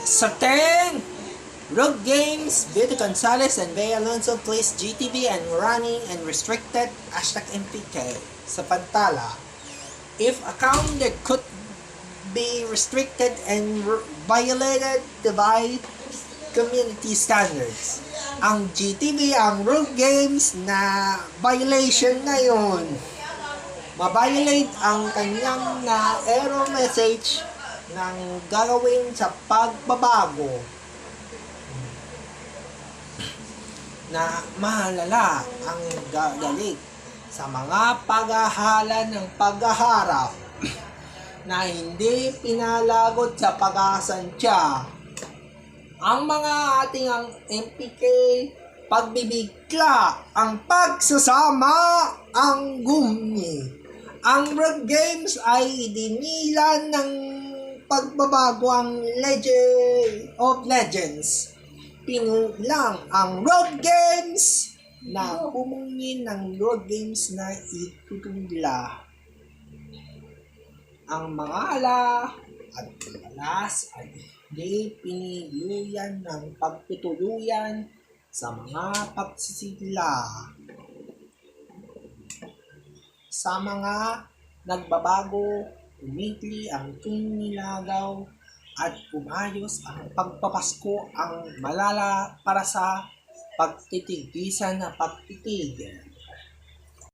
Certain Rogue Games, Vito Gonzalez and Bea Alonso plays GTV and running and restricted #MPK sa Pantala. If account that could be restricted and violated by community standards. Ang GTV, ang Rogue Games na violation na yun. Ma-violate ang kanyang na error message ng gagawin sa pagbabago na mahalala ang gagalit sa mga paghahala ng paghaharap na hindi pinalagot sa pag-asantya. Ang mga ating ang MPK, pagbibigla, ang pagsasama, ang gumi. Ang Rogue Games ay dinilan ng pagbabago ang Legend of Legends. Pinulang ang Rogue Games na pumungin ng Rogue Games na itutula. Ang mga ala at malas ay hindi pinigluyan ng pagtutuluyan sa mga pagsisigla. Sa mga nagbabago, umikli ang kinilagaw at umayos ang pagpapasko ang malala para sa pagtitigisan na pagtitig.